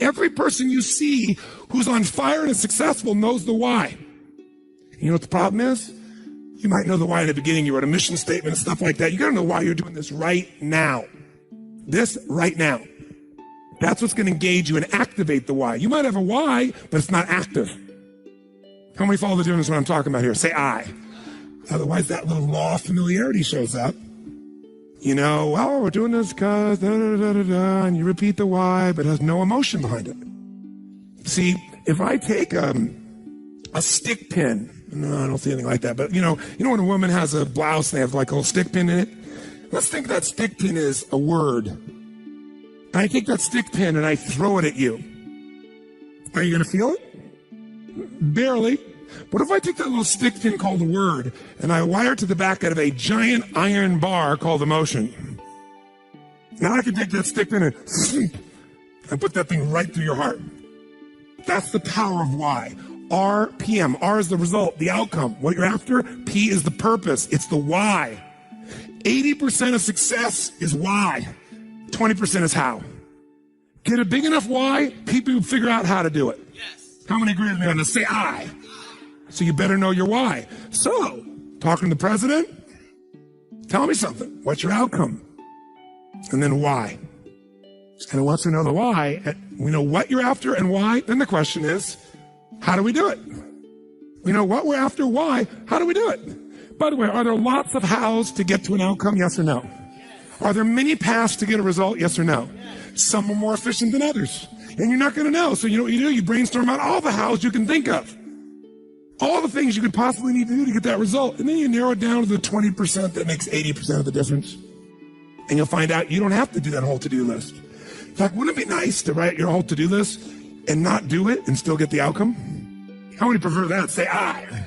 Every person you see who's on fire and is successful knows the why. You know what the problem is? You might know the why in the beginning. You wrote a mission statement and stuff like that. You got to know why you're doing this right now. This right now. That's what's going to engage you and activate the why. You might have a why, but it's not active. How many follow the difference what I'm talking about here? Say I. Otherwise, that little law of familiarity shows up. You know, well, we're doing this because da-da-da-da-da, and you repeat the why, but it has no emotion behind it. See, if I take a stick pin, no, I don't see anything like that, but you know when a woman has a blouse, they have like a little stick pin in it? Let's think that stick pin is a word. And I take that stick pin and I throw it at you. Are you going to feel it? Barely. What if I take that little stick pin called a word and I wire it to the back of a giant iron bar called emotion? Now I can take that stick pin and put that thing right through your heart. That's the power of why. RPM. R is the result, the outcome, what you're after. P is the purpose. It's the why. 80% of success is why. 20% is how. Get a big enough why, people will figure out how to do it. Yes. How many agree with me on this? Say I. So you better know your why. So, talking to the president, tell me something. What's your outcome? And then why? And once we know the why, we know what you're after and why, then the question is, how do we do it? We know what we're after, why, how do we do it? By the way, are there lots of hows to get to an outcome, yes or no? Yes. Are there many paths to get a result, yes or no? Yes. Some are more efficient than others. And you're not going to know, so you know what you do? You brainstorm out all the hows you can think of. All the things you could possibly need to do to get that result. And then you narrow it down to the 20% that makes 80% of the difference. And you'll find out you don't have to do that whole to-do list. In fact, wouldn't it be nice to write your whole to-do list and not do it and still get the outcome? How many prefer that? Say I.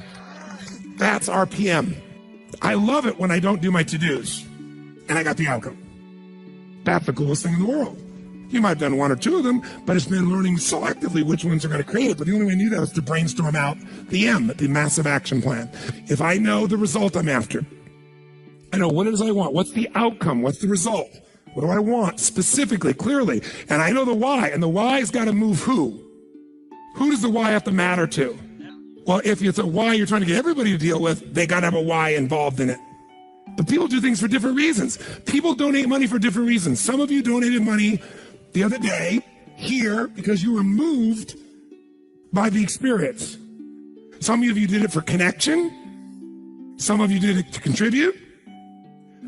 That's RPM. I love it when I don't do my to-dos and I got the outcome. That's the coolest thing in the world. You might have done one or two of them, but it's been learning selectively which ones are going to create it. But the only way to do that is to brainstorm out the M, the massive action plan. If I know the result I'm after, I know what it is I want. What's the outcome? What's the result? What do I want specifically, clearly? And I know the why, and the why has got to move who? Who does the why have to matter to? Well, if it's a why you're trying to get everybody to deal with, they got to have a why involved in it. But people do things for different reasons. People donate money for different reasons. Some of you donated money the other day here because you were moved by the experience. Some of you did it for connection. Some of you did it to contribute.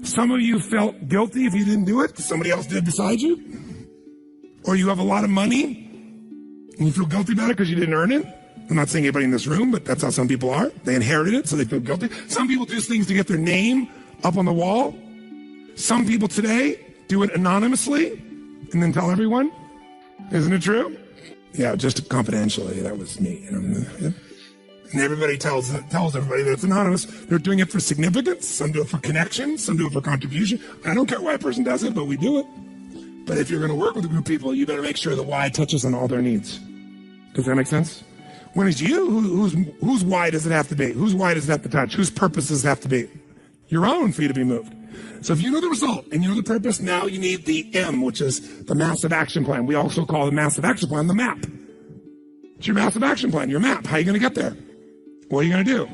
Some of you felt guilty if you didn't do it because somebody else did beside you. Or you have a lot of money and you feel guilty about it because you didn't earn it. I'm not saying anybody in this room, but that's how some people are. They inherited it, so they feel guilty. Some people do things to get their name up on the wall. Some people today do it anonymously and then tell everyone. Isn't it true? Yeah, just confidentially. That was me. And everybody tells everybody that it's anonymous. They're doing it for significance. Some do it for connection. Some do it for contribution. I don't care why a person does it, but we do it. But if you're going to work with a group of people, you better make sure the why touches on all their needs. Does that make sense? When it's you, whose why does it have to be? Whose why does it have to touch? Whose purpose does it have to be? Your own for you to be moved. So if you know the result and you know the purpose, now you need the M, which is the massive action plan. We also call the massive action plan the map. It's your massive action plan, your map. How are you going to get there? What are you going to do?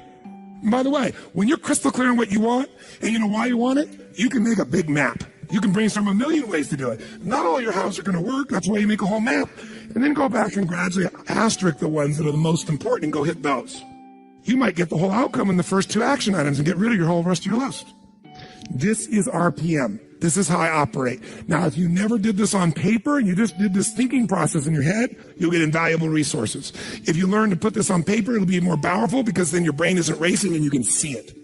And by the way, when you're crystal clear on what you want and you know why you want it, you can make a big map. You can brainstorm a million ways to do it. Not all your houses are going to work. That's why you make a whole map. And then go back and gradually asterisk the ones that are the most important and go hit those. You might get the whole outcome in the first two action items and get rid of your whole rest of your list. This is RPM. This is how I operate. Now, if you never did this on paper and you just did this thinking process in your head, you'll get invaluable resources. If you learn to put this on paper, it'll be more powerful because then your brain isn't racing and you can see it.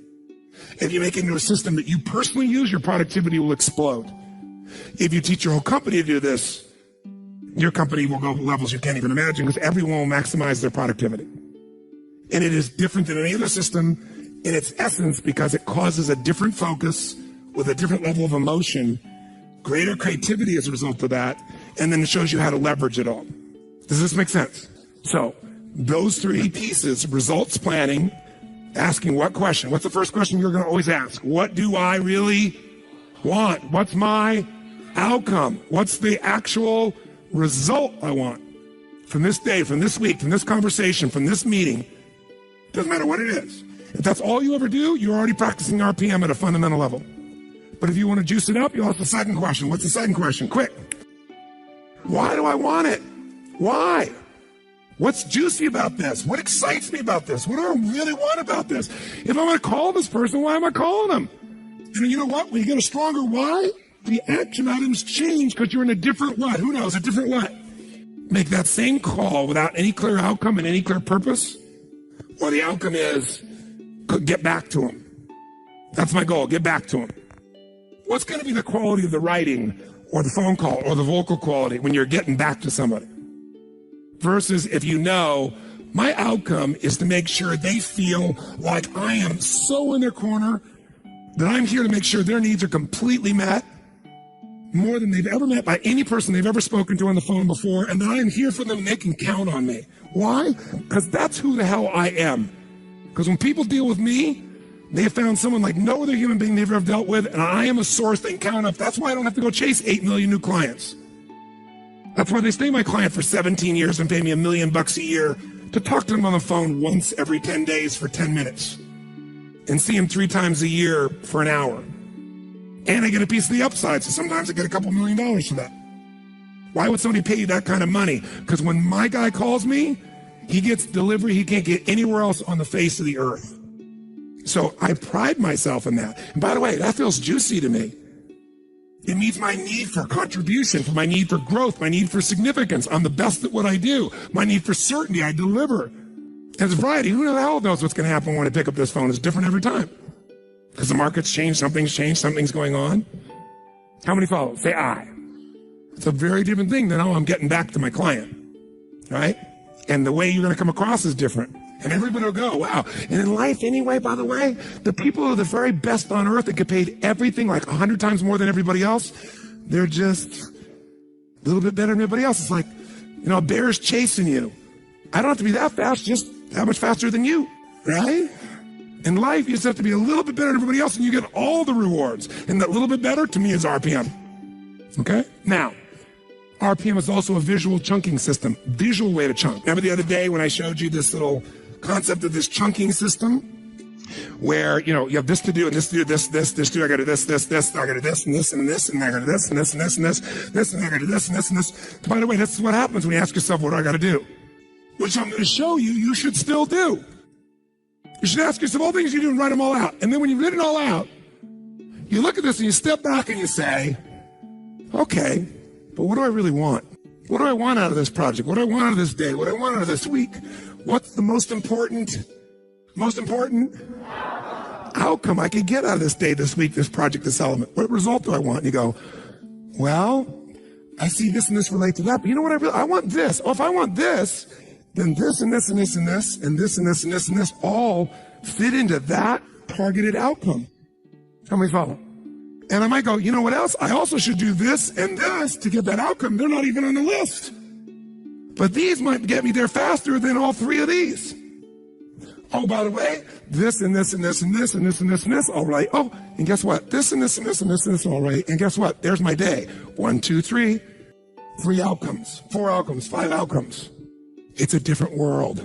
If you make it into a system that you personally use, your productivity will explode. If you teach your whole company to do this, your company will go to levels you can't even imagine because everyone will maximize their productivity. And it is different than any other system in its essence because it causes a different focus with a different level of emotion, greater creativity as a result of that, and then it shows you how to leverage it all. Does this make sense? So those three pieces, results planning, asking what question? What's the first question you're going to always ask? What do I really want? What's my outcome? What's the actual result I want? from this day, from this week, from this conversation, from this meeting, doesn't matter what it is. If that's all you ever do, you're already practicing RPM at a fundamental level. But if you want to juice it up, you'll ask the second question. What's the second question? Quick. Why do I want it? Why? What's juicy about this? What excites me about this? What do I really want about this? If I'm going to call this person, why am I calling them? And you know what? When you get a stronger why, the action items change because you're in a different what? Who knows? A different what? Make that same call without any clear outcome and any clear purpose, or the outcome is get back to them. That's my goal. Get back to them. What's going to be the quality of the writing or the phone call or the vocal quality when you're getting back to somebody? Versus if you know my outcome is to make sure they feel like I am so in their corner that I'm here to make sure their needs are completely met, more than they've ever met by any person they've ever spoken to on the phone before, and that I am here for them and they can count on me. Why? Because that's who the hell I am. Because when people deal with me, they have found someone like no other human being they've ever dealt with, and I am a source they can count on. That's why I don't have to go chase 8 million new clients. That's why they stay my client for 17 years and pay me $1 million a year to talk to them on the phone once every 10 days for 10 minutes and see them 3 times a year for an hour. And I get a piece of the upside, so sometimes I get a couple $1 million for that. Why would somebody pay you that kind of money? Because when my guy calls me, he gets delivery he can't get anywhere else on the face of the earth. So I pride myself in that. And by the way, that feels juicy to me. It meets my need for contribution, for my need for growth, my need for significance. I'm the best at what I do. My need for certainty, I deliver. As a variety, who the hell knows what's going to happen when I pick up this phone? It's different every time. Because the market's changed, something's going on. How many follow? Say I. It's a very different thing than, oh, I'm getting back to my client, right? And the way you're going to come across is different. And everybody will go, wow. And in life anyway, by the way, the people who are the very best on earth that get paid everything like 100 times more than everybody else, they're just a little bit better than everybody else. It's like, you know, a bear's chasing you. I don't have to be that fast, just that much faster than you, right? In life, you just have to be a little bit better than everybody else and you get all the rewards. And that little bit better, to me, is RPM. Okay? Now, RPM is also a visual chunking system, visual way to chunk. Remember the other day when I showed you this little concept of this chunking system where, you know, you have this to do and this to do, this to do, I gotta do this, I gotta do this and this and this, and I gotta do this and this and this and this, and I gotta do this and this and this. By the way, this is what happens when you ask yourself, what do I gotta do? Which I'm gonna show you, you should still do. You should ask yourself all the things you do and write them all out. And then when you've written it all out, you look at this and you step back and you say, okay, but what do I really want? What do I want out of this project? What do I want out of this day? What do I want out of this week? What's the most important outcome I could get out of this day, this week, this project, this element? What result do I want? And you go, well, I see this and this relate to that, but you know what I want this. Oh, if I want this, then this and this and this and this and this and this and this and this all fit into that targeted outcome. How many follow? And I might go, you know what else? I also should do this and this to get that outcome. They're not even on the list. But these might get me there faster than all 3 of these. Oh, by the way, this and this and this and this and this and this and this, all right. Oh, and guess what? This and this and this and this and this, all right. And guess what? There's my day. 1, 2, 3. 3 outcomes, 4 outcomes, 5 outcomes. It's a different world.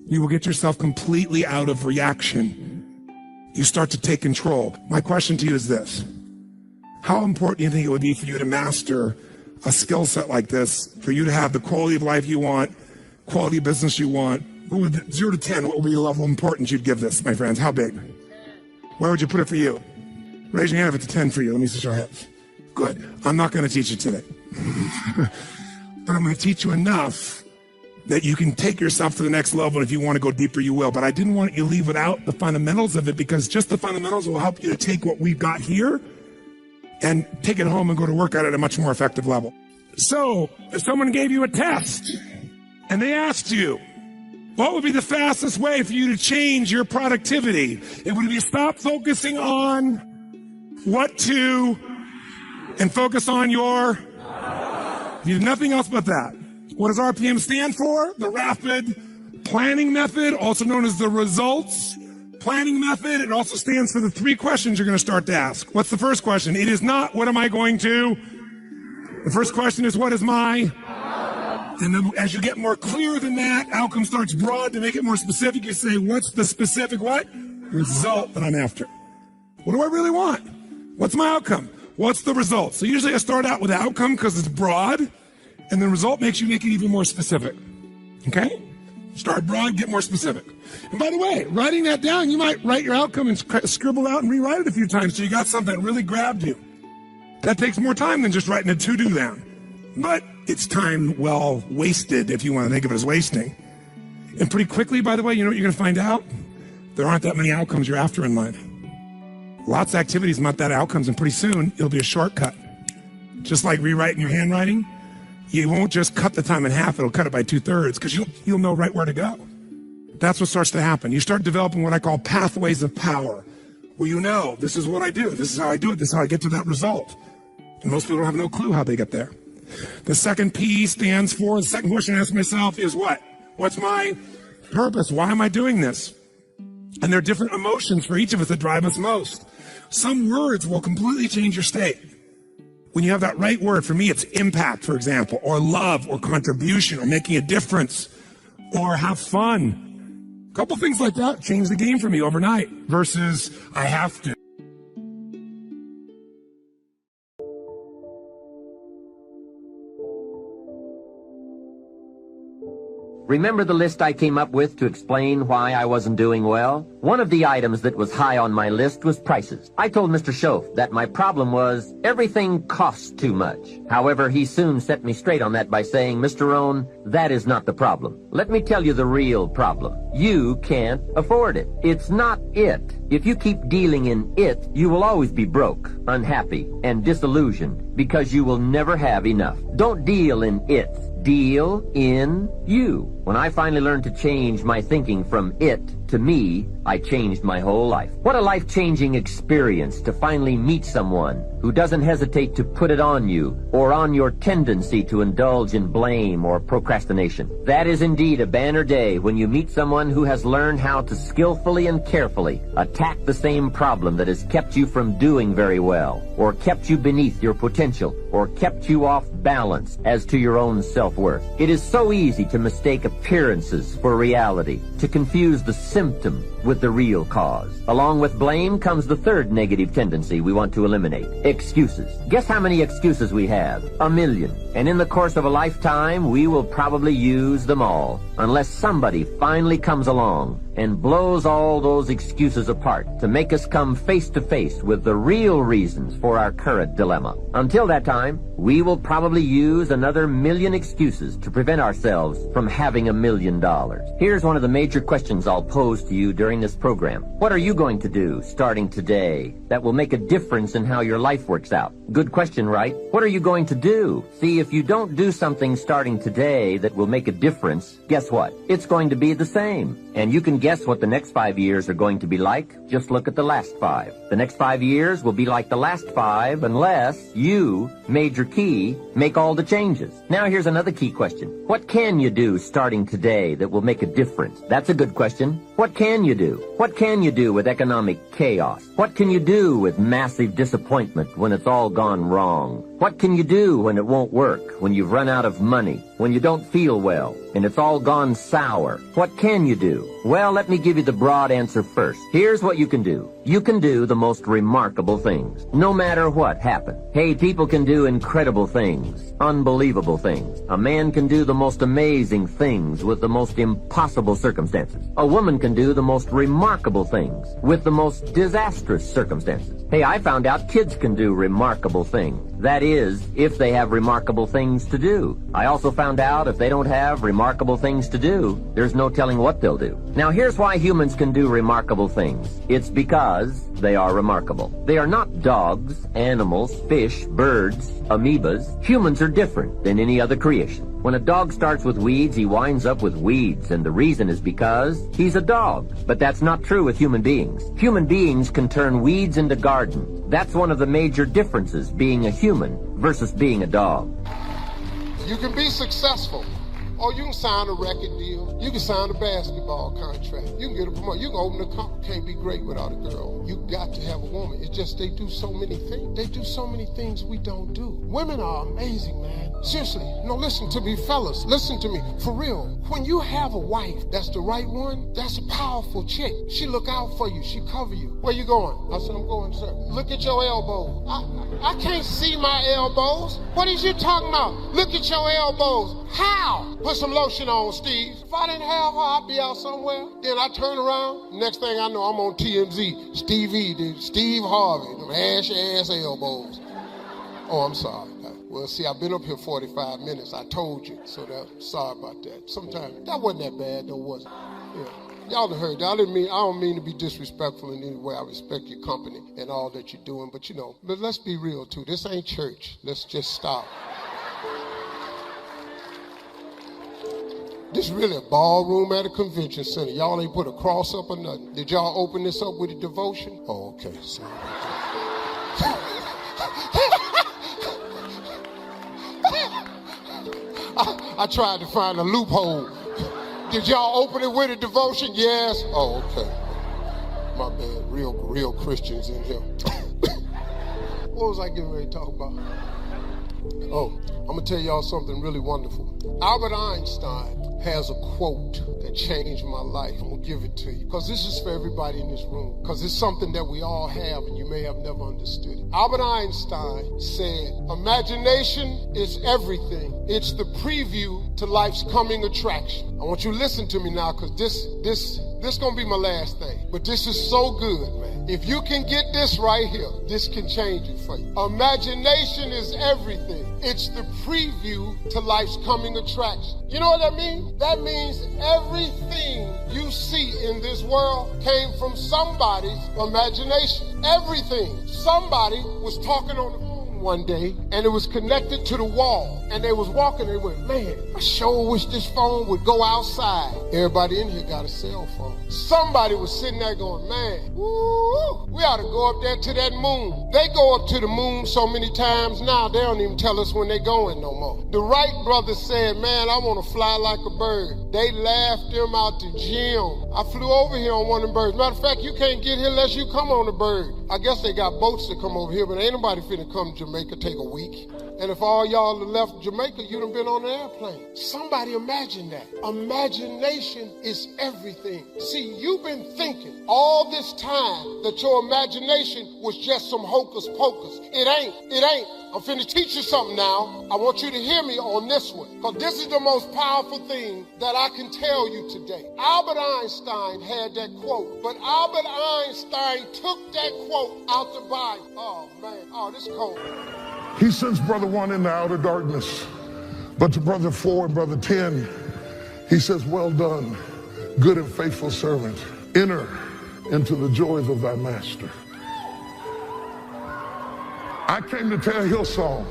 You will get yourself completely out of reaction. You start to take control. My question to you is this. How important do you think it would be for you to master a skill set like this, for you to have the quality of life you want, quality of business you want? 0 to 10, what would be the level of importance you'd give this, my friends? How big? Where would you put it for you? Raise your hand if it's a 10 for you. Let me see your hands. Good. I'm not going to teach you today. But I'm going to teach you enough that you can take yourself to the next level. If you want to go deeper, you will. But I didn't want you to leave without the fundamentals of it, because just the fundamentals will help you to take what we've got here and take it home and go to work at it at a much more effective level. So if someone gave you a test and they asked you, what would be the fastest way for you to change your productivity? It would be stop focusing on what to and focus on your, you do nothing else but that. What does RPM stand for? The Rapid Planning Method, also known as the Results Planning Method. It also stands for the 3 questions you're going to start to ask. What's the first question? It is not, what am I going to? The first question is, what is my? And then as you get more clear than that, outcome starts broad. To make it more specific, you say, what's the specific what? Result that I'm after. What do I really want? What's my outcome? What's the result? So usually I start out with the outcome because it's broad, and the result makes you make it even more specific. Okay? Start broad, get more specific. And by the way, writing that down, you might write your outcome and scribble out and rewrite it a few times so you got something that really grabbed you. That takes more time than just writing a to-do down. But it's time well wasted if you want to think of it as wasting. And pretty quickly, by the way, you know what you're going to find out? There aren't that many outcomes you're after in life. Lots of activities, not that outcomes, and pretty soon it'll be a shortcut. Just like rewriting your handwriting, you won't just cut the time in half, it'll cut it by 2/3 because you'll know right where to go. That's what starts to happen. You start developing what I call pathways of power, where you know, this is what I do, this is how I do it, this is how I get to that result. And most people have no clue how they get there. The second P stands for, the second question I ask myself is what? What's my purpose? Why am I doing this? And there are different emotions for each of us that drive us most. Some words will completely change your state. When you have that right word, for me it's impact, for example, or love, or contribution, or making a difference, or have fun. A couple things like that change the game for me overnight versus I have to. Remember the list I came up with to explain why I wasn't doing well? One of the items that was high on my list was prices. I told Mr. Schoaf that my problem was everything costs too much. However, he soon set me straight on that by saying, Mr. Rohn, that is not the problem. Let me tell you the real problem. You can't afford it. It's not it. If you keep dealing in it, you will always be broke, unhappy, and disillusioned because you will never have enough. Don't deal in it. Deal in you. When I finally learned to change my thinking from it to me, I changed my whole life. What a life-changing experience to finally meet someone who doesn't hesitate to put it on you or on your tendency to indulge in blame or procrastination. That is indeed a banner day when you meet someone who has learned how to skillfully and carefully attack the same problem that has kept you from doing very well, or kept you beneath your potential, or kept you off balance as to your own self-worth. It is so easy to mistake appearances for reality, to confuse the symptom with the real cause. Along with blame comes the third negative tendency we want to eliminate: excuses. Guess how many excuses we have? 1 million. And in the course of a lifetime, we will probably use them all, unless somebody finally comes along and blows all those excuses apart to make us come face to face with the real reasons for our current dilemma. Until that time, we will probably use another 1 million excuses to prevent ourselves from having $1 million. Here's one of the major questions I'll pose to you during this program. What are you going to do starting today that will make a difference in how your life works out? Good question, right? What are you going to do? See, if you don't do something starting today that will make a difference, guess what? It's going to be the same. And you can guess what the next 5 years are going to be like. Just look at the last 5. The next 5 years will be like the last 5 unless you, Major Key, make all the changes. Now here's another key question. What can you do starting today that will make a difference? That's a good question. What can you do? What can you do with economic chaos? What can you do with massive disappointment when it's all gone wrong? What can you do when it won't work, when you've run out of money, when you don't feel well, and it's all gone sour? What can you do? Well, let me give you the broad answer first. Here's what you can do. You can do the most remarkable things, no matter what happened. Hey, people can do incredible things, unbelievable things. A man can do the most amazing things with the most impossible circumstances. A woman can do the most remarkable things with the most disastrous circumstances. Hey, I found out kids can do remarkable things. That is, if they have remarkable things to do. I also found out if they don't have remarkable things to do, there's no telling what they'll do. Now here's why humans can do remarkable things. It's because they are remarkable. They are not dogs, animals, fish, birds, amoebas. Humans are different than any other creation. When a dog starts with weeds, he winds up with weeds, and the reason is because he's a dog. But that's not true with human beings. Human beings can turn weeds into gardens. That's one of the major differences being a human versus being a dog. You can be successful Or you can sign a record deal. You can sign a basketball contract. You can get a promotion. You can open a company. Can't be great without a girl. You got to have a woman. It's just they do so many things. They do so many things we don't do. Women are amazing, man. Seriously. No, listen to me, fellas. Listen to me. For real. When you have a wife that's the right one, that's a powerful chick. She look out for you. She cover you. Where you going? I said, I'm going, sir. Look at your elbows. I can't see my elbows. What is you talking about? Look at your elbows. How? Put some lotion on, Steve. If I didn't have her, I'd be out somewhere. Then I turn around. Next thing I know, I'm on TMZ. Steve Harvey. Them ass elbows. Oh, I'm sorry. Well, see, I've been up here 45 minutes. I told you. So sorry about that. Sometimes that wasn't that bad, though, was it? Yeah. Y'all done heard that. I don't mean to be disrespectful in any way. I respect your company and all that you're doing. But, but let's be real, too. This ain't church. Let's just stop. This is really a ballroom at a convention center. Y'all ain't put a cross up or nothing. Did y'all open this up with a devotion? Oh, okay. Sorry about that. I tried to find a loophole. Did y'all open it with a devotion? Yes. Oh, okay. My bad. Real Christians in here. What was I getting ready to talk about? Oh, I'm going to tell y'all something really wonderful. Albert Einstein has a quote that changed my life. I'm going to give it to you because this is for everybody in this room, because it's something that we all have and you may have never understood it. Albert Einstein said, imagination is everything. It's the preview to life's coming attraction. I want you to listen to me now because this going to be my last thing. But this is so good, man. If you can get this right here, this can change it for you. Imagination is everything. It's the preview to life's coming attraction. You know what that means? That means everything you see in this world came from somebody's imagination. Everything. Somebody was talking on the phone one day and it was connected to the wall. And they was walking and they went, man, I sure wish this phone would go outside. Everybody in here got a cell phone. Somebody was sitting there going, man, woo, we ought to go up there to that moon. They go up to the moon so many times now, they don't even tell us when they're going no more. The Wright brothers said, man, I want to fly like a bird. They laughed them out the gym. I flew over here on one of them birds. Matter of fact, you can't get here unless you come on a bird. I guess they got boats that come over here, but ain't nobody finna come to Jamaica, take a week. And if all y'all left Jamaica, you'd have been on an airplane. Somebody imagine that. Imagination is everything. See, you've been thinking all this time that your imagination was just some hocus pocus. It ain't. I'm finna teach you something now. I want you to hear me on this one, because this is the most powerful thing that I can tell you today. Albert Einstein had that quote, but Albert Einstein took that quote out the Bible. Oh, man. Oh, this cold. He sends brother 1 into outer darkness, but to brother 4 and brother 10, he says, well done, good and faithful servant. Enter into the joys of thy master. I came to tell Hillsong,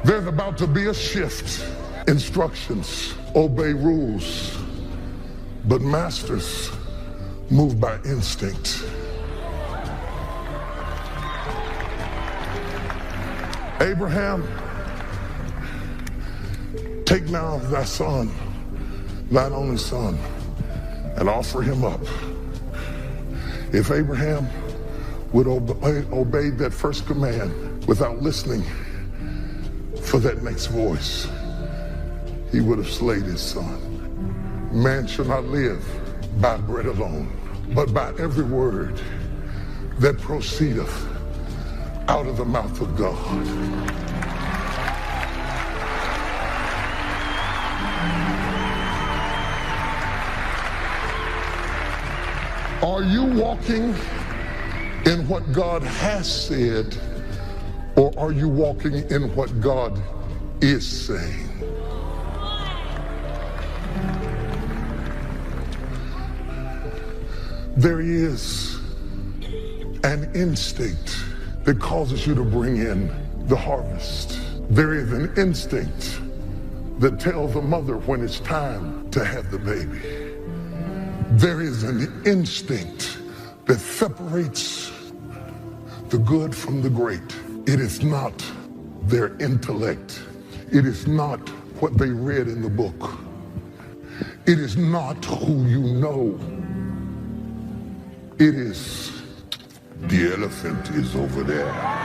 there's about to be a shift. Instructions, obey rules, but masters move by instinct. Abraham, take now thy son, thine only son, and offer him up. If Abraham would obey that first command without listening for that next voice, he would have slayed his son. Man shall not live by bread alone, but by every word that proceedeth out of the mouth of God. Are you walking in what God has said, or are you walking in what God is saying? There is an instinct that causes you to bring in the harvest. There is an instinct that tells a mother when it's time to have the baby. There is an instinct that separates the good from the great. It is not their intellect. It is not what they read in the book. It is not who you know. It is, the elephant is over there.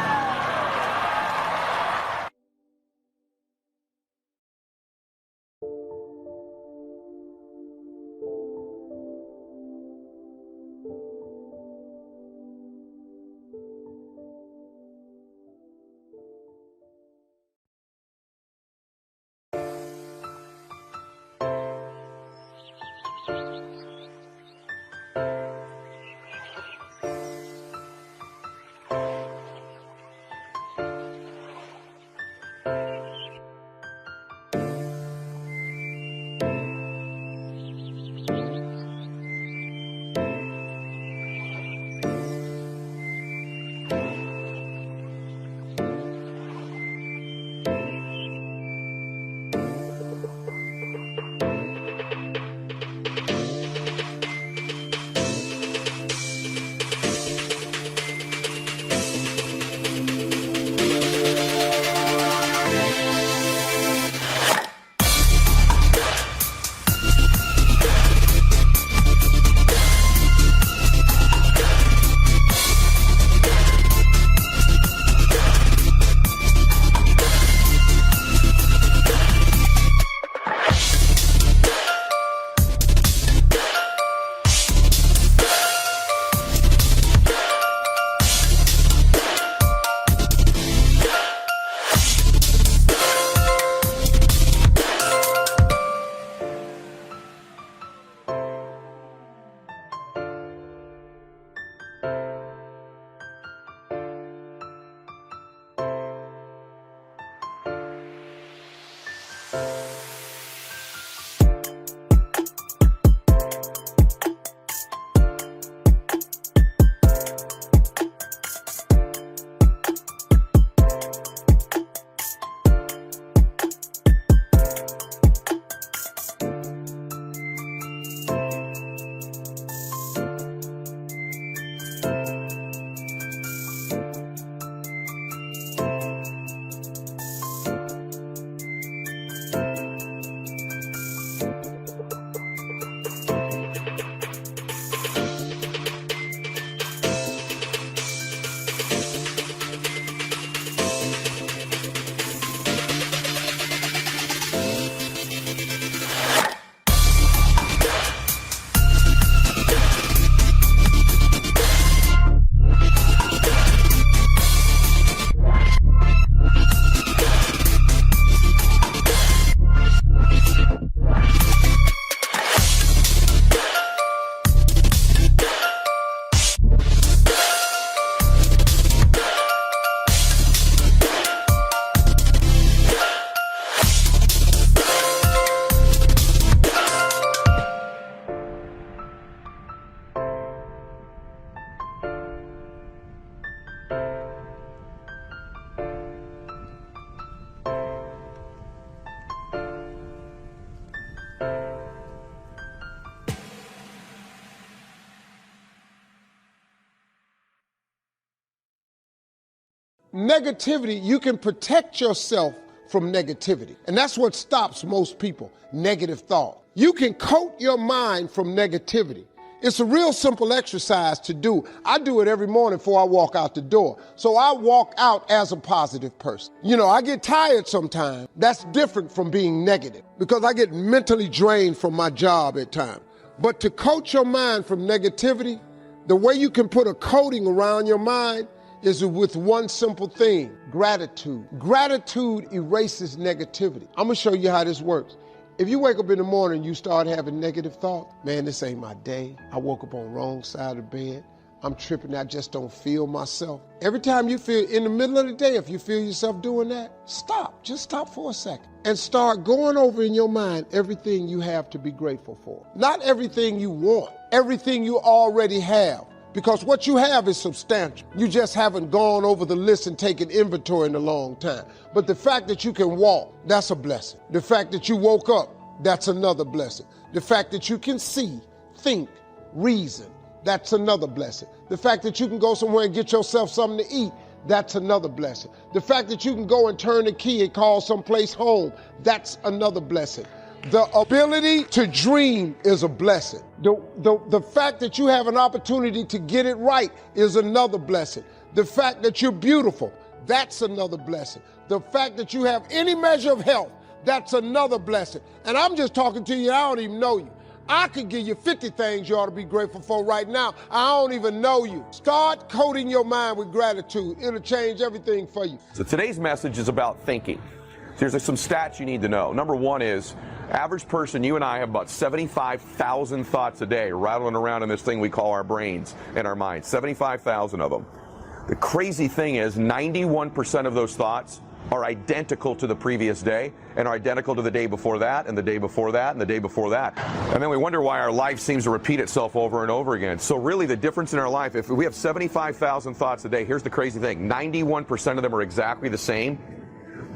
Negativity, you can protect yourself from negativity. And that's what stops most people, negative thought. You can coat your mind from negativity. It's a real simple exercise to do. I do it every morning before I walk out the door. So I walk out as a positive person. You know, I get tired sometimes. That's different from being negative because I get mentally drained from my job at times. But to coat your mind from negativity, the way you can put a coating around your mind is with one simple thing, gratitude. Gratitude erases negativity. I'm gonna show you how this works. If you wake up in the morning and you start having negative thoughts, man, this ain't my day. I woke up on the wrong side of the bed. I'm tripping, I just don't feel myself. Every time you feel, in the middle of the day, if you feel yourself doing that, stop, just stop for a second and start going over in your mind everything you have to be grateful for. Not everything you want, everything you already have. Because what you have is substantial. You just haven't gone over the list and taken inventory in a long time. But the fact that you can walk, that's a blessing. The fact that you woke up, that's another blessing. The fact that you can see, think, reason, that's another blessing. The fact that you can go somewhere and get yourself something to eat, that's another blessing. The fact that you can go and turn the key and call someplace home, that's another blessing. The ability to dream is a blessing. The fact that you have an opportunity to get it right is another blessing. The fact that you're beautiful, that's another blessing. The fact that you have any measure of health, that's another blessing. And I'm just talking to you, I don't even know you. I could give you 50 things you ought to be grateful for right now. I don't even know you. Start coating your mind with gratitude. It'll change everything for you. So today's message is about thinking. There's some stats you need to know. Number one is, average person, you and I have about 75,000 thoughts a day rattling around in this thing we call our brains and our minds. 75,000 of them. The crazy thing is 91% of those thoughts are identical to the previous day and are identical to the day before that and the day before that and the day before that. And then we wonder why our life seems to repeat itself over and over again. So really the difference in our life, if we have 75,000 thoughts a day, here's the crazy thing, 91% of them are exactly the same.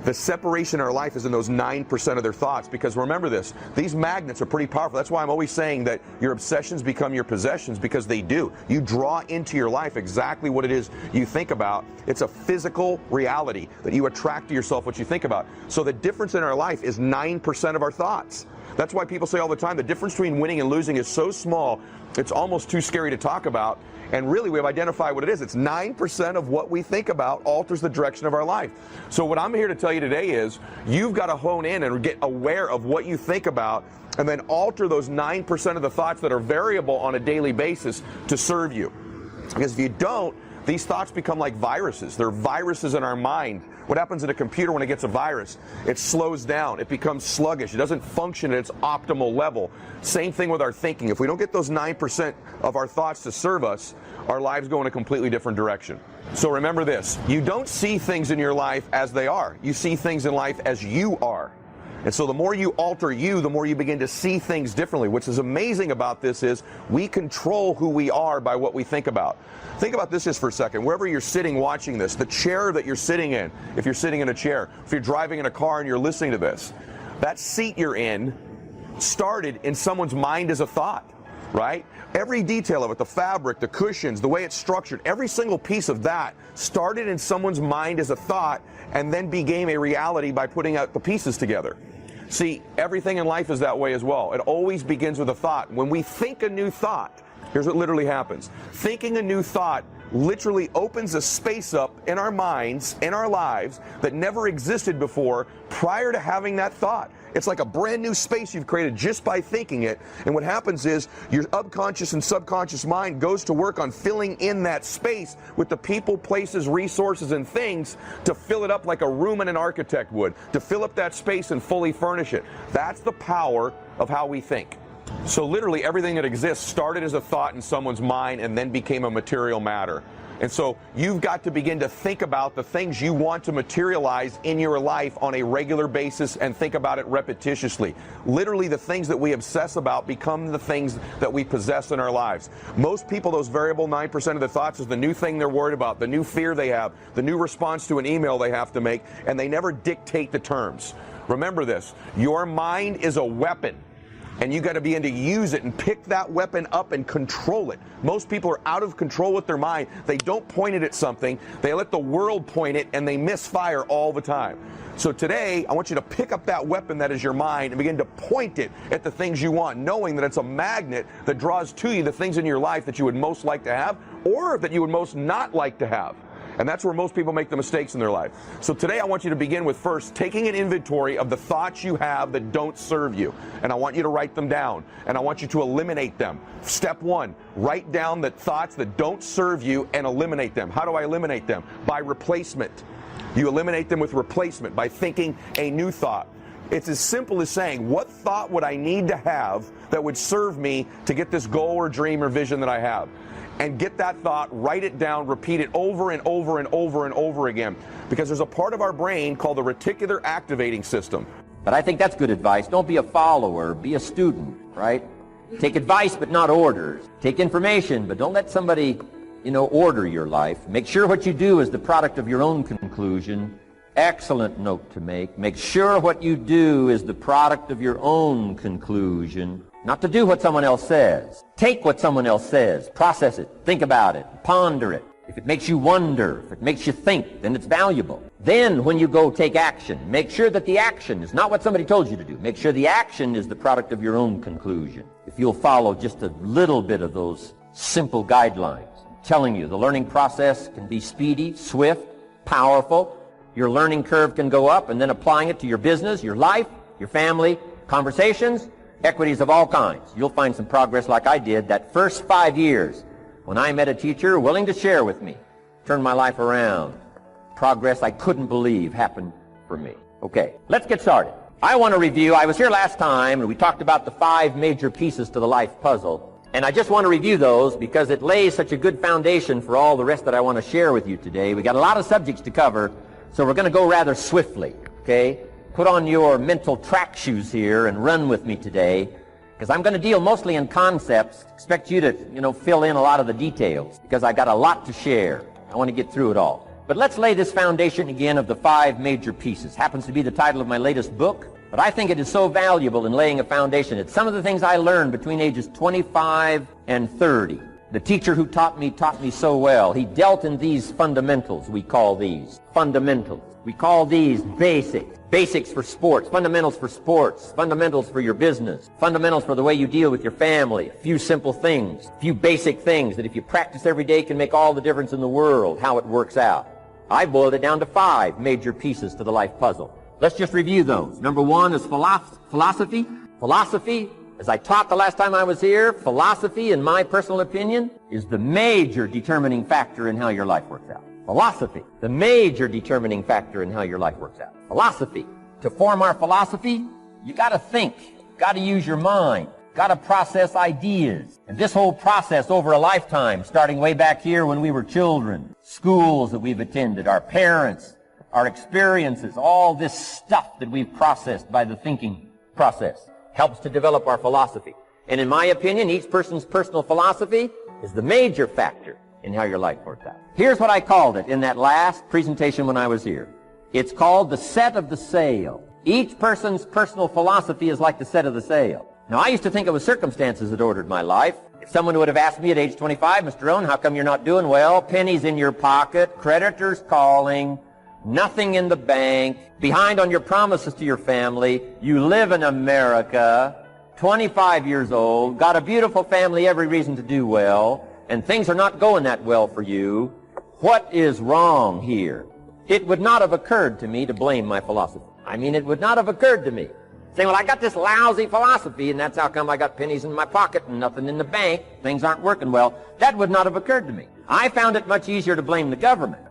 The separation in our life is in those 9% of their thoughts, because remember this, these magnets are pretty powerful. That's why I'm always saying that your obsessions become your possessions, because they do. You draw into your life exactly what it is you think about. It's a physical reality that you attract to yourself what you think about. So the difference in our life is 9% of our thoughts. That's why people say all the time the difference between winning and losing is so small, it's almost too scary to talk about. And really, we have identified what it is. It's 9% of what we think about alters the direction of our life. So what I'm here to tell you today is you've got to hone in and get aware of what you think about and then alter those 9% of the thoughts that are variable on a daily basis to serve you. Because if you don't, these thoughts become like viruses. They're viruses in our mind. What happens in a computer when it gets a virus? It slows down. It becomes sluggish. It doesn't function at its optimal level. Same thing with our thinking. If we don't get those 9% of our thoughts to serve us, our lives go in a completely different direction. So remember this. You don't see things in your life as they are. You see things in life as you are. And so the more you alter you, the more you begin to see things differently. What's is amazing about this is we control who we are by what we think about. Think about this just for a second. Wherever you're sitting watching this, the chair that you're sitting in, if you're sitting in a chair, if you're driving in a car and you're listening to this, that seat you're in started in someone's mind as a thought, right? Every detail of it, the fabric, the cushions, the way it's structured, every single piece of that started in someone's mind as a thought and then became a reality by putting out the pieces together. See, everything in life is that way as well. It always begins with a thought. When we think a new thought, here's what literally happens. Thinking a new thought literally opens a space up in our minds, in our lives, that never existed before prior to having that thought. It's like a brand new space you've created just by thinking it. And what happens is your unconscious and subconscious mind goes to work on filling in that space with the people, places, resources, and things to fill it up like a room and an architect would, to fill up that space and fully furnish it. That's the power of how we think. So literally everything that exists started as a thought in someone's mind and then became a material matter. And so you've got to begin to think about the things you want to materialize in your life on a regular basis and think about it repetitiously. Literally the things that we obsess about become the things that we possess in our lives. Most people, those variable 9% of the thoughts is the new thing they're worried about, the new fear they have, the new response to an email they have to make, and they never dictate the terms. Remember this, your mind is a weapon. And you got to begin to use it and pick that weapon up and control it. Most people are out of control with their mind. They don't point it at something. They let the world point it and they misfire all the time. So today, I want you to pick up that weapon that is your mind and begin to point it at the things you want, knowing that it's a magnet that draws to you the things in your life that you would most like to have or that you would most not like to have. And that's where most people make the mistakes in their life. So today I want you to begin with first taking an inventory of the thoughts you have that don't serve you. And I want you to write them down. And I want you to eliminate them. Step one, write down the thoughts that don't serve you and eliminate them. How do I eliminate them? By replacement. You eliminate them with replacement by thinking a new thought. It's as simple as saying, what thought would I need to have that would serve me to get this goal or dream or vision that I have? And get that thought, write it down, repeat it over and over and over and over again. Because there's a part of our brain called the reticular activating system. But I think that's good advice. Don't be a follower, be a student, right? Take advice, but not orders. Take information, but don't let somebody, order your life. Make sure what you do is the product of your own conclusion. Excellent note to make. Make sure what you do is the product of your own conclusion. Not to do what someone else says. Take what someone else says, process it, think about it, ponder it, If it makes you wonder, if it makes you think, then it's valuable. Then when you go take action, make sure that the action is not what somebody told you to do. Make sure the action is the product of your own conclusion. If you'll follow just a little bit of those simple guidelines, I'm telling you, the learning process can be speedy, swift, powerful. Your learning curve can go up, and then applying it to your business, your life, your family, conversations, equities of all kinds. You'll find some progress like I did that first 5 years when I met a teacher willing to share with me, turned my life around. Progress I couldn't believe happened for me. Okay, let's get started. I want to review, I was here last time and we talked about the 5 major pieces to the life puzzle. And I just want to review those because it lays such a good foundation for all the rest that I want to share with you today. We got a lot of subjects to cover, so we're going to go rather swiftly, okay? Put on your mental track shoes here and run with me today, because I'm going to deal mostly in concepts. Expect you to, fill in a lot of the details, because I got a lot to share. I want to get through it all. But let's lay this foundation again of the 5 major pieces. Happens to be the title of my latest book, but I think it is so valuable in laying a foundation. It's some of the things I learned between ages 25 and 30. The teacher who taught me so well. He dealt in these fundamentals, we call these. Fundamentals. We call these basics. Basics for sports, fundamentals for sports, fundamentals for your business, fundamentals for the way you deal with your family, a few simple things, a few basic things that if you practice every day can make all the difference in the world, how it works out. I boiled it down to 5 major pieces to the life puzzle. Let's just review those. Number 1 is philosophy. Philosophy, as I taught the last time I was here, philosophy, in my personal opinion, is the major determining factor in how your life works out. Philosophy, the major determining factor in how your life works out. Philosophy. To form our philosophy, you got to think, got to use your mind, got to process ideas. And this whole process over a lifetime, starting way back here when we were children, schools that we've attended, our parents, our experiences, all this stuff that we've processed by the thinking process helps to develop our philosophy. And in my opinion, each person's personal philosophy is the major factor in how your life works out. Here's what I called it in that last presentation when I was here. It's called the set of the sail. Each person's personal philosophy is like the set of the sail. Now, I used to think it was circumstances that ordered my life. If someone would have asked me at age 25, Mr. Rohn, how come you're not doing well? Pennies in your pocket, creditors calling, nothing in the bank, behind on your promises to your family, you live in America, 25 years old, got a beautiful family, every reason to do well, and things are not going that well for you. What is wrong here? It would not have occurred to me to blame my philosophy. It would not have occurred to me. Saying, well, I got this lousy philosophy, and that's how come I got pennies in my pocket and nothing in the bank. Things aren't working well. That would not have occurred to me. I found it much easier to blame the government.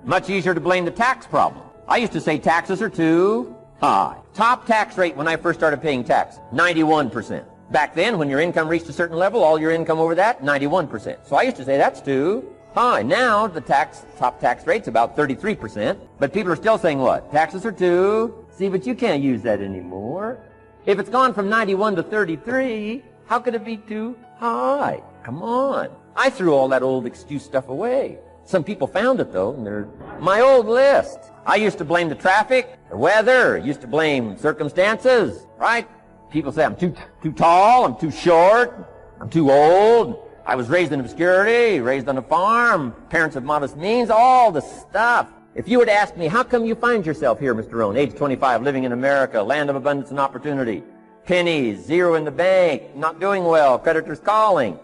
Much easier to blame the tax problem. I used to say taxes are too high. Top tax rate when I first started paying tax, 91%. Back then, when your income reached a certain level, all your income over that, 91%. So I used to say that's too high. Now, the top tax rate's about 33%. But people are still saying what? Taxes are too. See, but you can't use that anymore. If it's gone from 91 to 33, how could it be too high? Come on. I threw all that old excuse stuff away. Some people found it, though, and they're my old list. I used to blame the traffic, the weather, used to blame circumstances, right? People say I'm too tall, I'm too short, I'm too old. I was raised in obscurity, raised on a farm, parents of modest means, all the stuff. If you were to ask me, how come you find yourself here, Mr. Rohn, age 25, living in America, land of abundance and opportunity, pennies, zero in the bank, not doing well, creditors calling,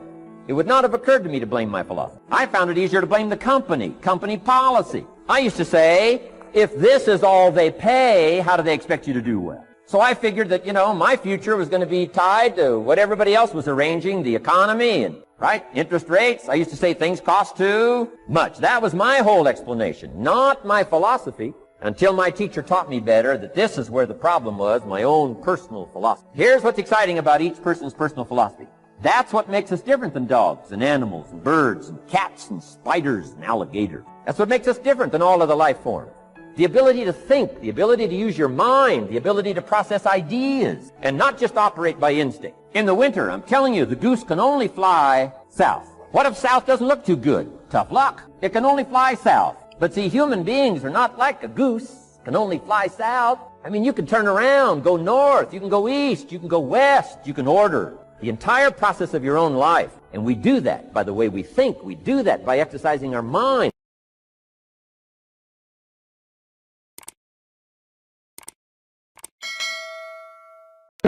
it would not have occurred to me to blame my philosophy. I found it easier to blame the company policy. I used to say, if this is all they pay, how do they expect you to do well? So I figured that, my future was going to be tied to what everybody else was arranging, the economy and, right, interest rates. I used to say things cost too much. That was my whole explanation, not my philosophy, until my teacher taught me better that this is where the problem was, my own personal philosophy. Here's what's exciting about each person's personal philosophy. That's what makes us different than dogs and animals and birds and cats and spiders and alligators. That's what makes us different than all other life forms. The ability to think, the ability to use your mind, the ability to process ideas, and not just operate by instinct. In the winter, I'm telling you, the goose can only fly south. What if south doesn't look too good? Tough luck. It can only fly south. But see, human beings are not like a goose, can only fly south. You can turn around, go north, you can go east, you can go west, you can order the entire process of your own life. And we do that by the way we think. We do that by exercising our mind.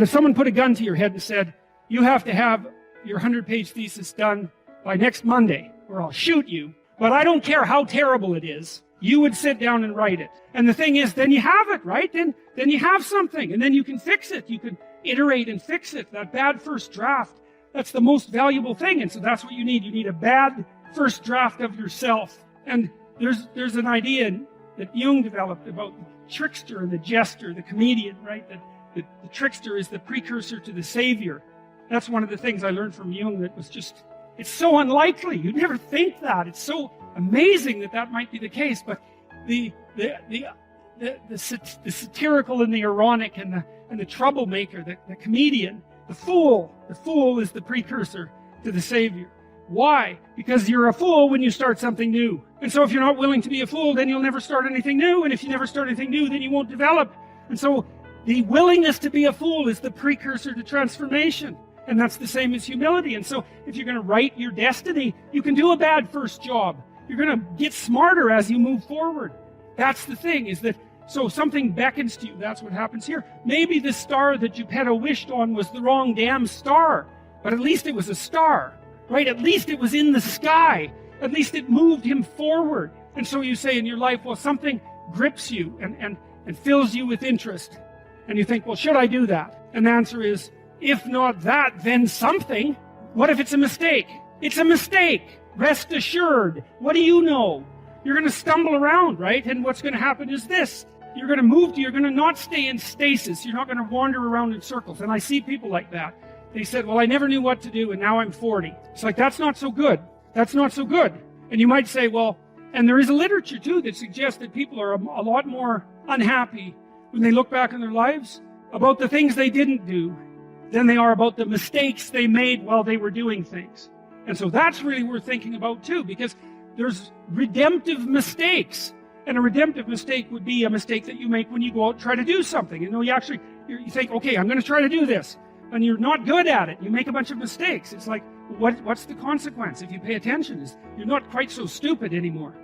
if someone put a gun to your head and said, you have to have your 100-page thesis done by next Monday, or I'll shoot you, but I don't care how terrible it is, you would sit down and write it. And the thing is, then you have it, right? Then you have something, and then you can fix it. You can iterate and fix it. That bad first draft, that's the most valuable thing. And so that's what you need. You need a bad first draft of yourself. And there's an idea that Jung developed about the trickster and the jester, the comedian, right? That the trickster is the precursor to the savior. That's one of the things I learned from Jung that was just, it's so unlikely. You'd never think that. It's so amazing that might be the case. But the satirical and the ironic and the troublemaker, the comedian, the fool is the precursor to the savior. Why? Because you're a fool when you start something new. And so if you're not willing to be a fool, then you'll never start anything new. And if you never start anything new, then you won't develop. And so the willingness to be a fool is the precursor to transformation. And that's the same as humility. And so if you're going to write your destiny, you can do a bad first job. You're going to get smarter as you move forward. That's the thing, is that so something beckons to you. That's what happens here. Maybe the star that Geppetto wished on was the wrong damn star, but at least it was a star, right? At least it was in the sky. At least it moved him forward. And so you say in your life, well, something grips you and fills you with interest. And you think, well, should I do that? And the answer is, if not that, then something. What if it's a mistake? It's a mistake. Rest assured. What do you know? You're going to stumble around, right? And what's going to happen is this. You're going to not stay in stasis. You're not going to wander around in circles. And I see people like that. They said, well, I never knew what to do, and now I'm 40. It's like, that's not so good. That's not so good. And you might say, well, and there is a literature, too, that suggests that people are a lot more unhappy when they look back on their lives about the things they didn't do than they are about the mistakes they made while they were doing things. And so that's really worth thinking about, too, because there's redemptive mistakes. And a redemptive mistake would be a mistake that you make when you go out and try to do something. You know, you think, okay, I'm going to try to do this. And you're not good at it. You make a bunch of mistakes. It's like, what's the consequence? If you pay attention, is you're not quite so stupid anymore.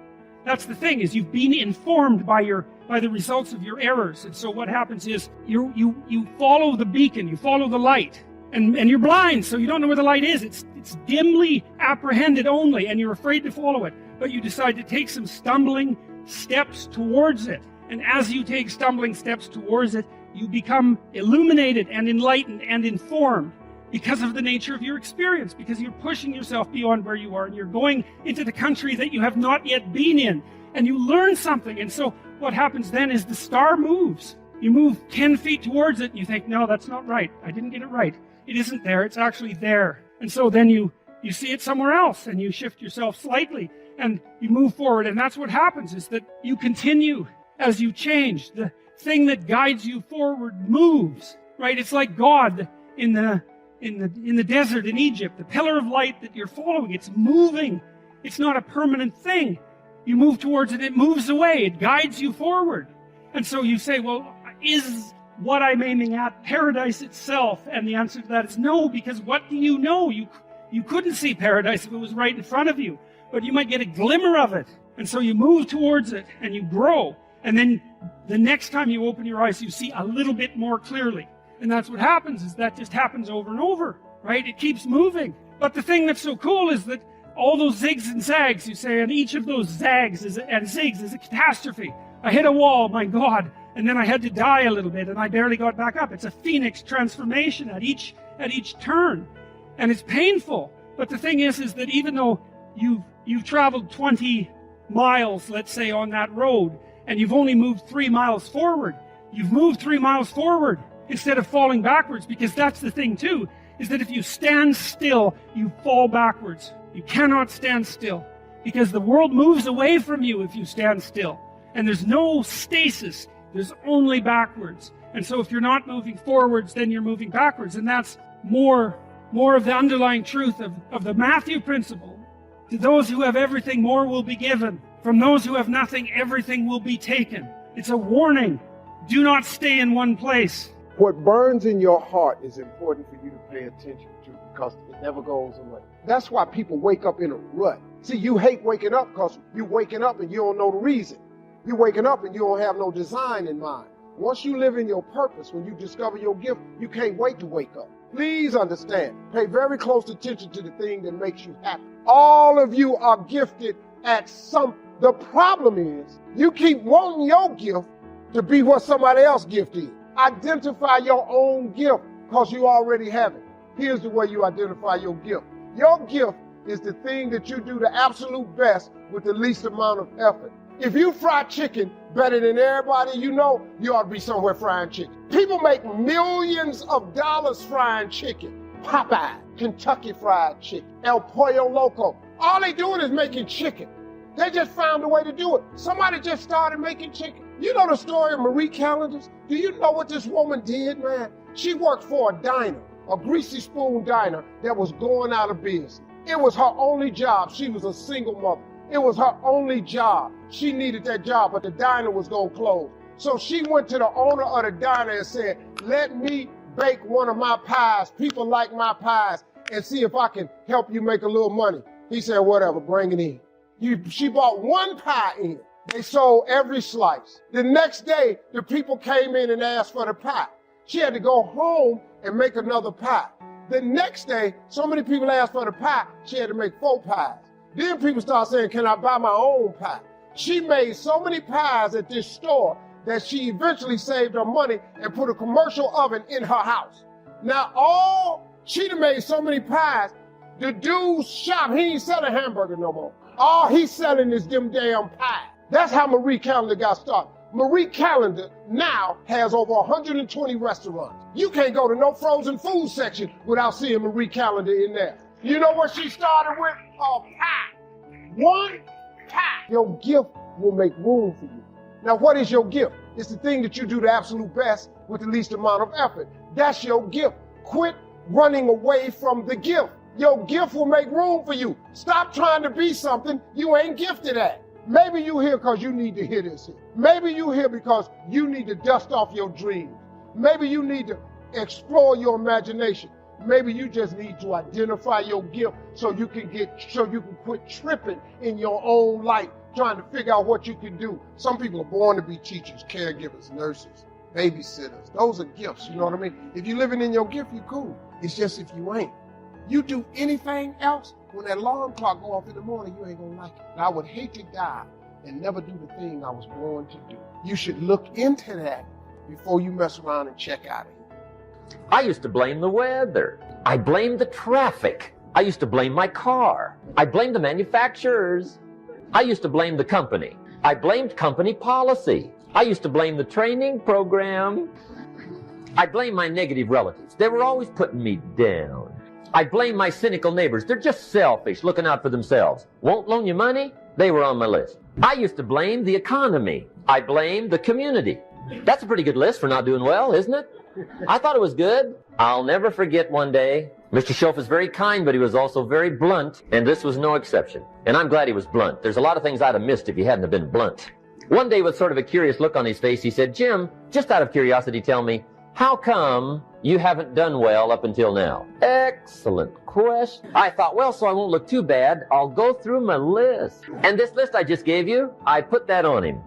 That's the thing, is you've been informed by the results of your errors. And so what happens is you follow the beacon, you follow the light. And you're blind, so you don't know where the light is. It's dimly apprehended only, and you're afraid to follow it. But you decide to take some stumbling steps towards it. And as you take stumbling steps towards it, you become illuminated and enlightened and informed because of the nature of your experience, because you're pushing yourself beyond where you are, and you're going into the country that you have not yet been in, and you learn something. And so what happens then is the star moves. You move 10 feet towards it, and you think, no, that's not right. I didn't get it right. It isn't there. It's actually there. And so then you see it somewhere else, and you shift yourself slightly, and you move forward. And that's what happens, is that you continue as you change. The thing that guides you forward moves, right? It's like God in the desert in Egypt, the pillar of light that you're following. It's moving. It's not a permanent thing. You move towards it, it moves away. It guides you forward. And so you say, well, is what I'm aiming at paradise itself? And the answer to that is no, because what do you know? You couldn't see paradise if it was right in front of you, but you might get a glimmer of it. And so you move towards it and you grow. And then the next time you open your eyes, you see a little bit more clearly. And that's what happens, is that just happens over and over, right? It keeps moving. But the thing that's so cool is that all those zigs and zags, you say, and each of those zags and zigs is a catastrophe. I hit a wall, my God, and then I had to die a little bit, and I barely got back up. It's a phoenix transformation at each turn, and it's painful. But the thing is that even though you've traveled 20 miles, let's say, on that road, and you've only moved 3 miles forward, you've moved 3 miles forward instead of falling backwards, because that's the thing too, is that if you stand still, you fall backwards. You cannot stand still, because the world moves away from you if you stand still. And there's no stasis, there's only backwards. And so if you're not moving forwards, then you're moving backwards. And that's more of the underlying truth of the Matthew principle. To those who have everything, more will be given. From those who have nothing, everything will be taken. It's a warning. Do not stay in one place. What burns in your heart is important for you to pay attention to, because it never goes away. That's why people wake up in a rut. See, you hate waking up because you're waking up and you don't know the reason. You're waking up and you don't have no design in mind. Once you live in your purpose, when you discover your gift, you can't wait to wake up. Please understand, pay very close attention to the thing that makes you happy. All of you are gifted at something. The problem is, you keep wanting your gift to be what somebody else's gift is. Identify your own gift because you already have it. Here's the way you identify your gift. Your gift is the thing that you do the absolute best with the least amount of effort. If you fry chicken better than everybody you know, you ought to be somewhere frying chicken. People make millions of dollars frying chicken. Popeye, Kentucky Fried Chicken, El Pollo Loco. All they doing is making chicken. They just found a way to do it. Somebody just started making chicken. You know the story of Marie Callender's? Do you know what this woman did, man? She worked for a diner, a greasy spoon diner that was going out of business. It was her only job. She was a single mother. It was her only job. She needed that job, but the diner was going to close. So she went to the owner of the diner and said, let me bake one of my pies. People like my pies, and see if I can help you make a little money. He said, whatever, bring it in. She bought one pie in. They sold every slice. The next day, the people came in and asked for the pie. She had to go home and make another pie. The next day, so many people asked for the pie, she had to make 4 pies. Then people started saying, can I buy my own pie? She made so many pies at this store that she eventually saved her money and put a commercial oven in her house. Now, she done made so many pies, the dude's shop, he ain't selling hamburger no more. All he's selling is them damn pies. That's how Marie Callender got started. Marie Callender now has over 120 restaurants. You can't go to no frozen food section without seeing Marie Callender in there. You know what she started with? A pie. One pie. Your gift will make room for you. Now, what is your gift? It's the thing that you do the absolute best with the least amount of effort. That's your gift. Quit running away from the gift. Your gift will make room for you. Stop trying to be something you ain't gifted at. Maybe you here because you need to hear this. Maybe you here because you need to dust off your dreams. Maybe you need to explore your imagination. Maybe you just need to identify your gift so you can quit tripping in your own life, trying to figure out what you can do. Some people are born to be teachers, caregivers, nurses, babysitters. Those are gifts, you know what I mean? If you're living in your gift, you're cool. It's just if you ain't. You do anything else, when that alarm clock go off in the morning, you ain't gonna like it. And I would hate to die and never do the thing I was born to do. You should look into that before you mess around and check out of here. I used to blame the weather. I blamed the traffic. I used to blame my car. I blamed the manufacturers. I used to blame the company. I blamed company policy. I used to blame the training program. I blamed my negative relatives. They were always putting me down. I blame my cynical neighbors. They're just selfish, looking out for themselves. Won't loan you money? They were on my list. I used to blame the economy. I blamed the community. That's a pretty good list for not doing well, isn't it? I thought it was good. I'll never forget one day. Mr. Schoaf was very kind, but he was also very blunt, and this was no exception. And I'm glad he was blunt. There's a lot of things I'd have missed if he hadn't have been blunt. One day, with sort of a curious look on his face, he said, Jim, just out of curiosity, tell me, how come you haven't done well up until now? Excellent question. I thought, well, so I won't look too bad, I'll go through my list. And this list I just gave you, I put that on him.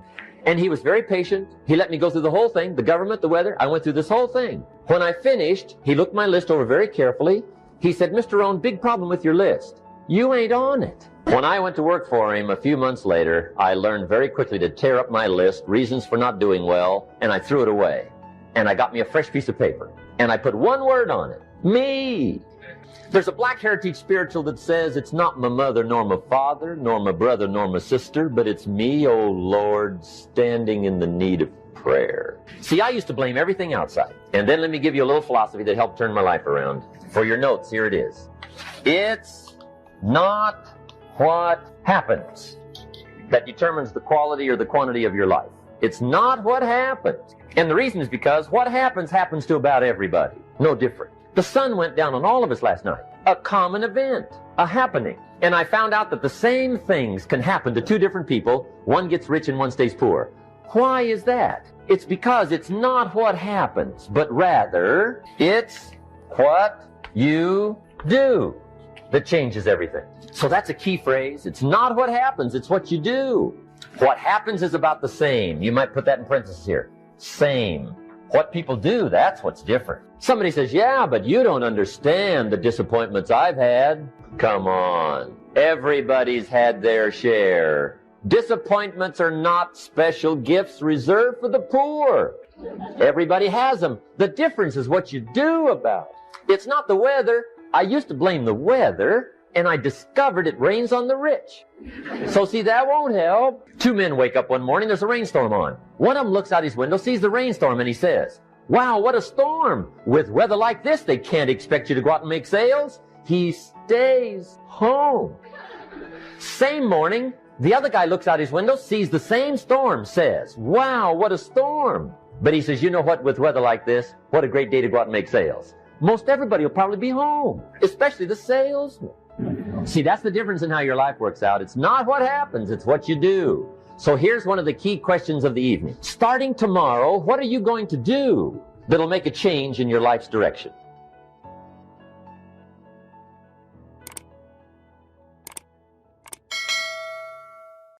And he was very patient. He let me go through the whole thing, the government, the weather. I went through this whole thing. When I finished, he looked my list over very carefully. He said, Mr. Rohn, big problem with your list. You ain't on it. When I went to work for him a few months later, I learned very quickly to tear up my list, reasons for not doing well, and I threw it away. And I got me a fresh piece of paper. And I put one word on it. Me. There's a Black Heritage spiritual that says, it's not my mother nor my father, nor my brother nor my sister, but it's me, oh Lord, standing in the need of prayer. See, I used to blame everything outside. And then let me give you a little philosophy that helped turn my life around. For your notes, here it is. It's not what happens that determines the quality or the quantity of your life. It's not what happens. And the reason is because what happens to about everybody. No different. The sun went down on all of us last night. A common event, a happening. And I found out that the same things can happen to two different people. One gets rich and one stays poor. Why is that? It's because it's not what happens, but rather it's what you do that changes everything. So that's a key phrase. It's not what happens, it's what you do. What happens is about the same. You might put that in parentheses here. Same. What people do, that's what's different. Somebody says, yeah, but you don't understand the disappointments I've had. Come on. Everybody's had their share. Disappointments are not special gifts reserved for the poor. Everybody has them. The difference is what you do about it. It's not the weather. I used to blame the weather, and I discovered it rains on the rich. So see, that won't help. Two men wake up one morning, there's a rainstorm on. One of them looks out his window, sees the rainstorm, and he says, wow, what a storm. With weather like this, they can't expect you to go out and make sales. He stays home. Same morning, the other guy looks out his window, sees the same storm, says, wow, what a storm. But he says, you know what, with weather like this, what a great day to go out and make sales. Most everybody will probably be home, especially the salesman. See, that's the difference in how your life works out. It's not what happens, it's what you do. So here's one of the key questions of the evening. Starting tomorrow, what are you going to do that'll make a change in your life's direction?